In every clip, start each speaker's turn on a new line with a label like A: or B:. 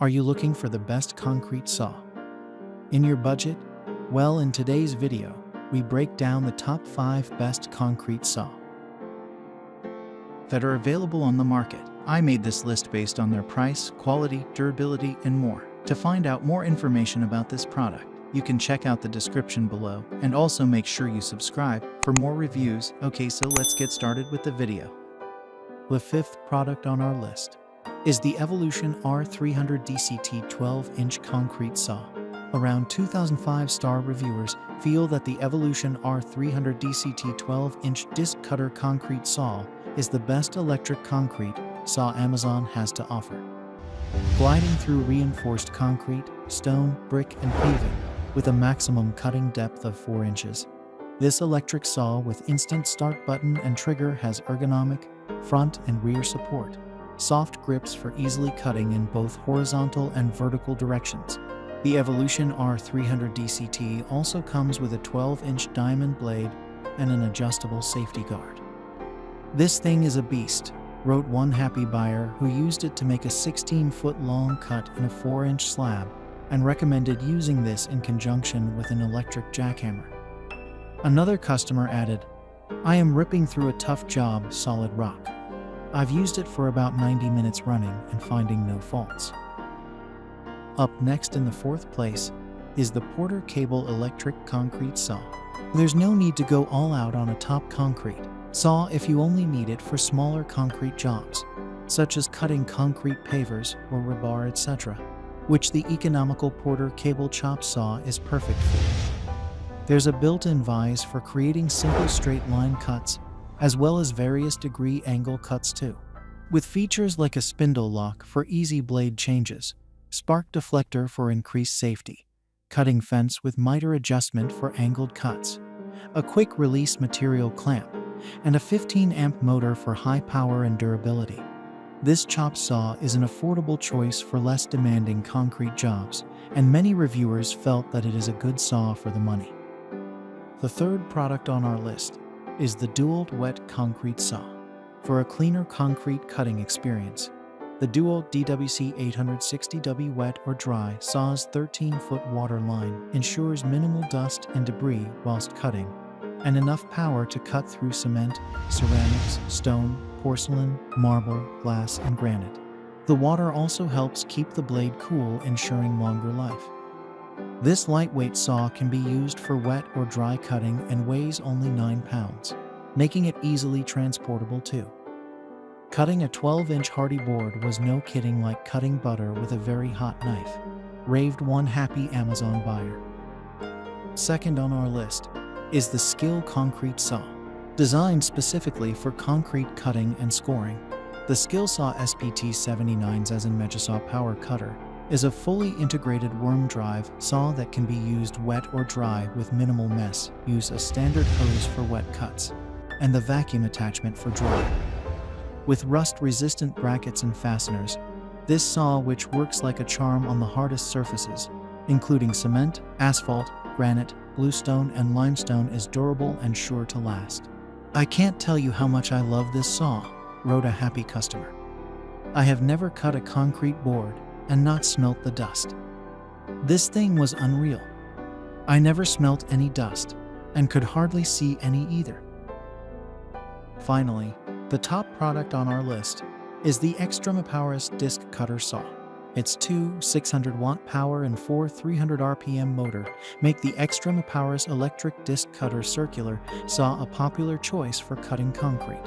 A: Are you looking for the best concrete saw? In your budget? Well, in today's video, we break down the top 5 best concrete saw that are available on the market. I made this list based on their price, quality, durability, and more. To find out more information about this product, you can check out the description below, and also make sure you subscribe for more reviews. Okay, so let's get started with the video. The 5th product on our list is the Evolution R300 DCT 12-inch concrete saw. Around 2,005 reviewers feel that the Evolution R300 DCT 12-inch disc cutter concrete saw is the best electric concrete saw Amazon has to offer. Gliding through reinforced concrete, stone, brick, and paving with a maximum cutting depth of 4 inches. This electric saw with instant start button and trigger has ergonomic front and rear support, soft grips for easily cutting in both horizontal and vertical directions. The Evolution R300 DCT also comes with a 12-inch diamond blade and an adjustable safety guard. "This thing is a beast," wrote one happy buyer who used it to make a 16-foot-long cut in a 4-inch slab and recommended using this in conjunction with an electric jackhammer. Another customer added, "I am ripping through a tough job, solid rock. I've used it for about 90 minutes running and finding no faults." Up next in the 4th place is the Porter Cable Electric Concrete Saw. There's no need to go all out on a top concrete saw if you only need it for smaller concrete jobs, such as cutting concrete pavers or rebar, etc., which the economical Porter Cable Chop Saw is perfect for. There's a built-in vise for creating simple straight line cuts, as well as various degree angle cuts too, with features like a spindle lock for easy blade changes, spark deflector for increased safety, cutting fence with miter adjustment for angled cuts, a quick release material clamp, and a 15-amp motor for high power and durability. This chop saw is an affordable choice for less demanding concrete jobs, and many reviewers felt that it is a good saw for the money. The 3rd product on our list is the DeWALT Wet Concrete Saw. For a cleaner concrete cutting experience, the DeWALT DWC 860W Wet or Dry Saw's 13-foot water line ensures minimal dust and debris whilst cutting, and enough power to cut through cement, ceramics, stone, porcelain, marble, glass, and granite. The water also helps keep the blade cool, ensuring longer life. This lightweight saw can be used for wet or dry cutting and weighs only 9 pounds, making it easily transportable too. Cutting a 12-inch hardy board was no kidding like cutting butter with a very hot knife, raved one happy Amazon buyer. 2nd on our list is the SKIL Concrete Saw. Designed specifically for concrete cutting and scoring, the SKIL Saw SPT79's as in Megasaw Power Cutter is a fully integrated worm drive saw that can be used wet or dry with minimal mess. Use a standard hose for wet cuts and the vacuum attachment for dry. With rust-resistant brackets and fasteners, this saw, which works like a charm on the hardest surfaces, including cement, asphalt, granite, bluestone, and limestone, is durable and sure to last. "I can't tell you how much I love this saw," wrote a happy customer. "I have never cut a concrete board and not smelt the dust. This thing was unreal. I never smelt any dust and could hardly see any either." Finally, the top product on our list is the XtremepowerUS Disc Cutter Saw. Its 2 600-watt power and 4 300 RPM motor make the XtremepowerUS electric disc cutter circular saw a popular choice for cutting concrete.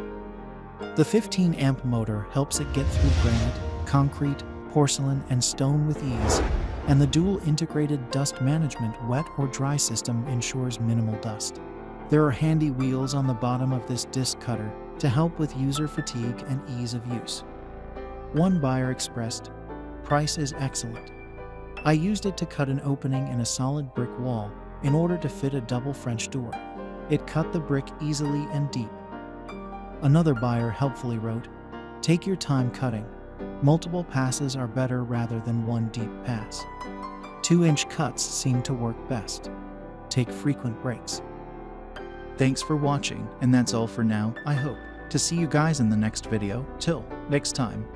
A: The 15-amp motor helps it get through granite, concrete, porcelain, and stone with ease, and the dual integrated dust management wet or dry system ensures minimal dust. There are handy wheels on the bottom of this disc cutter to help with user fatigue and ease of use. One buyer expressed, "Price is excellent. I used it to cut an opening in a solid brick wall in order to fit a double French door. It cut the brick easily and deep." Another buyer helpfully wrote, "Take your time cutting. Multiple passes are better rather than one deep pass. 2-inch cuts seem to work best. Take frequent breaks." Thanks for watching, and that's all for now. I hope to see you guys in the next video. Till next time.